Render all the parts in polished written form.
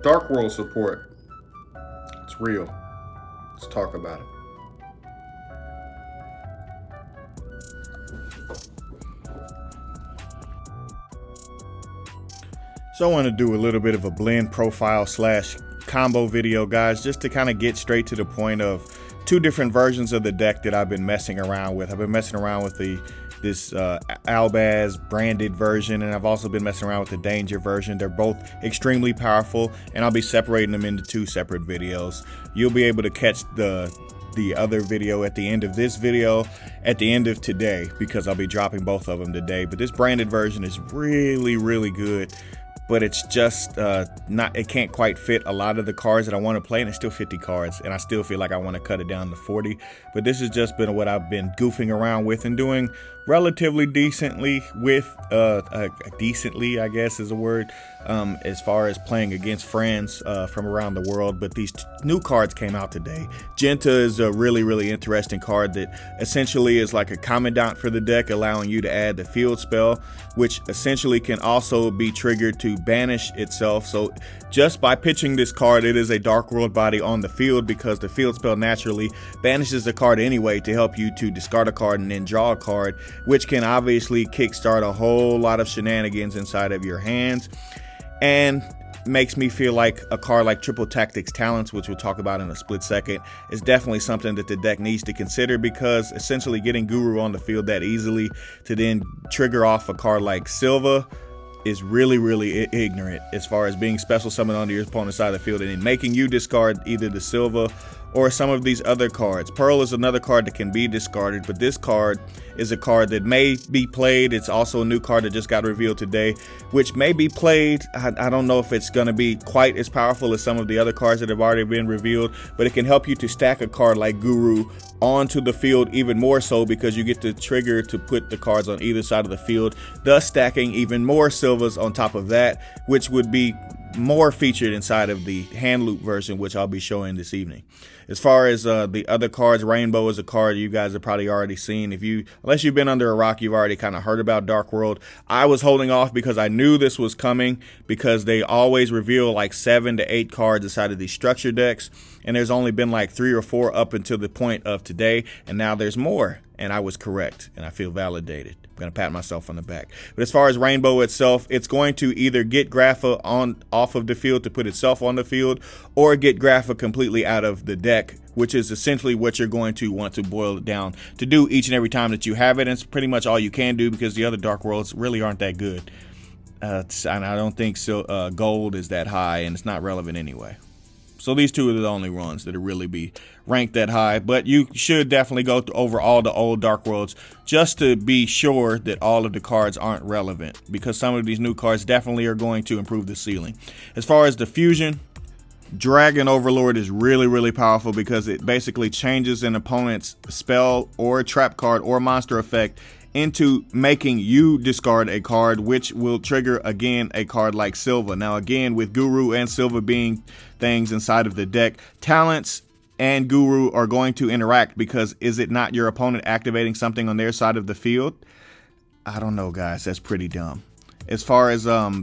Dark World support. It's real. Let's talk about it. So I want to do a little bit of a blend profile slash combo video, guys, just to kind of get straight to the point of two different versions of the deck that I've been messing around with. I've been messing around with this Albaz branded version, and I've also been messing around with the Danger version. They're both extremely powerful, and I'll be separating them into two separate videos. You'll be able to catch the other video at the end of this video at the end of today, because I'll be dropping both of them today. But this branded version is really good, but it's just it can't quite fit a lot of the cards that I want to play, and it's still 50 cards, and I still feel like I want to cut it down to 40. But this has just been what I've been goofing around with and doing relatively decently with, decently I guess is a word, as far as playing against friends from around the world. But these new cards came out today. Genta is a really interesting card that essentially is like a commandant for the deck, allowing you to add the field spell, which essentially can also be triggered to banish itself. So just by pitching this card, it is a Dark World body on the field, because the field spell naturally banishes the card anyway to help you to discard a card and then draw a card, which can obviously kickstart a whole lot of shenanigans inside of your hands, and makes me feel like a card like Triple Tactics Talents, which we'll talk about in a split second, is definitely something that the deck needs to consider, because essentially getting Guru on the field that easily to then trigger off a card like Silva is really ignorant as far as being special summoned onto your opponent's side of the field and then making you discard either the Silva or some of these other cards. Pearl is another card that can be discarded, but this card is a card that may be played. It's also a new card that just got revealed today, which may be played. I don't know if it's going to be quite as powerful as some of the other cards that have already been revealed, but it can help you to stack a card like Guru onto the field even more so, because you get the trigger to put the cards on either side of the field, thus stacking even more Silvas on top of that, which would be more featured inside of the hand loop version, which I'll be showing this evening. As far as the other cards, Rainbow is a card you guys have probably already seen. Unless you've been under a rock, you've already kind of heard about Dark World. I was holding off because I knew this was coming, because they always reveal like 7 to 8 cards inside of these structure decks, and there's only been like 3 or 4 up until the point of today, and now there's more, and I was correct, and I feel validated. I'm going to pat myself on the back. But as far as Rainbow itself, it's going to either get Grapha off of the field to put itself on the field, or get Grapha completely out of the deck, which is essentially what you're going to want to boil it down to do each and every time that you have it. And it's pretty much all you can do, because the other Dark Worlds really aren't that good. And I don't think gold is that high, and it's not relevant anyway. So these two are the only ones that will really be ranked that high. But you should definitely go over all the old Dark Worlds just to be sure that all of the cards aren't relevant, because some of these new cards definitely are going to improve the ceiling. As far as the fusion, Dragon Overlord is really powerful, because it basically changes an opponent's spell or trap card or monster effect into making you discard a card, which will trigger again a card like Silva. Now again, with Guru and Silva being things inside of the deck, Talents and Guru are going to interact, because is it not your opponent activating something on their side of the field? I don't know, guys. That's pretty dumb. As far as I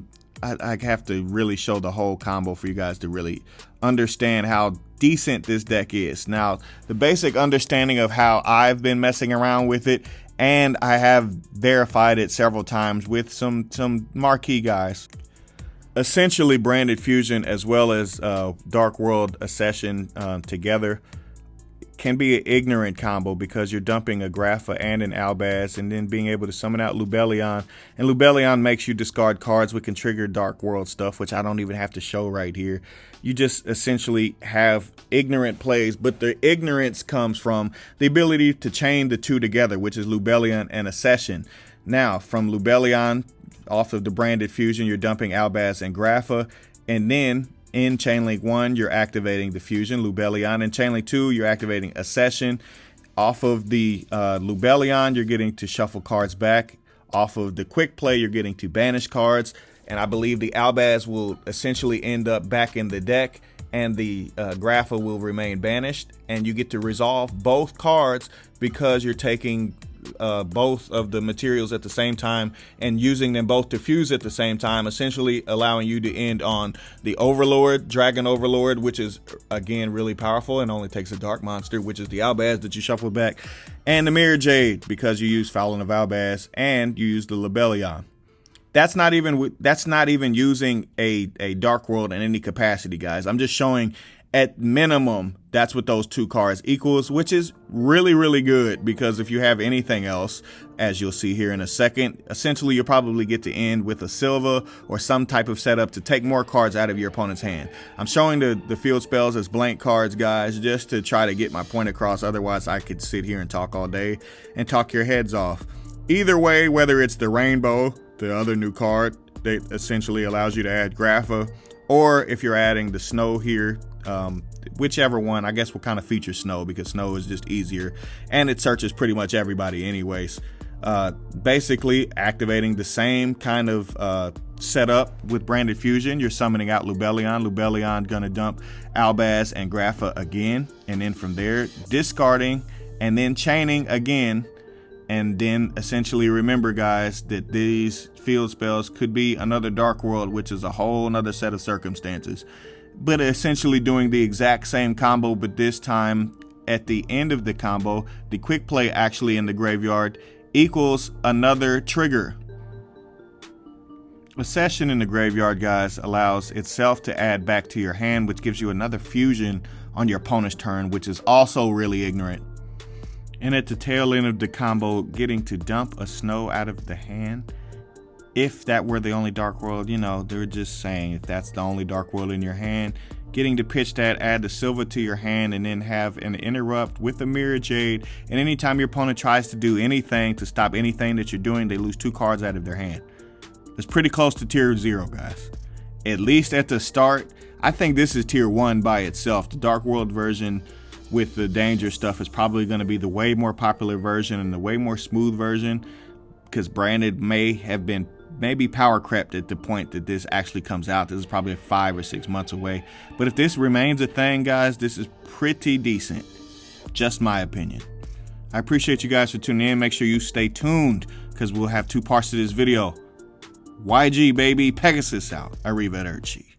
have to really show the whole combo for you guys to really understand how decent this deck is. Now, the basic understanding of how I've been messing around with it, and I have verified it several times with some marquee guys. Essentially, Branded Fusion as well as Dark World Accession together can be an ignorant combo, because you're dumping a Grapha and an Albaz and then being able to summon out Lubellion. And Lubellion makes you discard cards which can trigger Dark World stuff, which I don't even have to show right here. You just essentially have ignorant plays, but the ignorance comes from the ability to chain the two together, which is Lubellion and Accession. Now, from Lubellion, off of the Branded Fusion, you're dumping Albaz and Grapha, and then in Chainlink 1, you're activating the Fusion, Lubellion. In Chainlink 2, you're activating Accession. Off of the Lubellion, you're getting to shuffle cards back. Off of the Quick Play, you're getting to banish cards. And I believe the Albaz will essentially end up back in the deck, and the Grapha will remain banished. And you get to resolve both cards, because you're taking both of the materials at the same time and using them both to fuse at the same time, essentially allowing you to end on the Overlord, Dragon Overlord, which is again really powerful and only takes a dark monster, which is the Albaz that you shuffle back, and the Mirror Jade because you use Fouling of Albaz and you use the Lebellion. That's not even using a Dark World in any capacity, guys. I'm just showing at minimum that's what those two cards equals, which is really, really good, because if you have anything else, as you'll see here in a second, essentially you'll probably get to end with a Silva or some type of setup to take more cards out of your opponent's hand. I'm showing the field spells as blank cards, guys, just to try to get my point across. Otherwise, I could sit here and talk all day and talk your heads off. Either way, whether it's the Rainbow, the other new card that essentially allows you to add Grapha, or if you're adding the Snow here, whichever one, I guess we'll kind of feature Snow because Snow is just easier and it searches pretty much everybody anyways. Basically activating the same kind of setup with Branded Fusion. You're summoning out Lebellion. Lebellion gonna dump Albaz and Grapha again, and then from there discarding and then chaining again. And then essentially remember, guys, that these field spells could be another Dark World, which is a whole nother set of circumstances, but essentially doing the exact same combo, but this time at the end of the combo, the quick play actually in the graveyard equals another trigger. A session in the graveyard, guys, allows itself to add back to your hand, which gives you another fusion on your opponent's turn, which is also really ignorant. And at the tail end of the combo, getting to dump a Snow out of the hand. If that were the only Dark World, you know, they're just saying if that's the only Dark World in your hand, getting to pitch that, add the Silva to your hand, and then have an interrupt with the Mirror Jade. And anytime your opponent tries to do anything to stop anything that you're doing, they lose 2 cards out of their hand. It's pretty close to tier 0, guys. At least at the start. I think this is tier 1 by itself. The Dark World version with the danger stuff is probably going to be the way more popular version and the way more smooth version, because Branded may have been maybe power crept at the point that this actually comes out. This is probably 5 or 6 months away, but if this remains a thing, guys, this is pretty decent. Just my opinion. I appreciate you guys for tuning in. Make sure you stay tuned because we'll have 2 parts to this video. YG baby, Pegasus out. Arrivederci.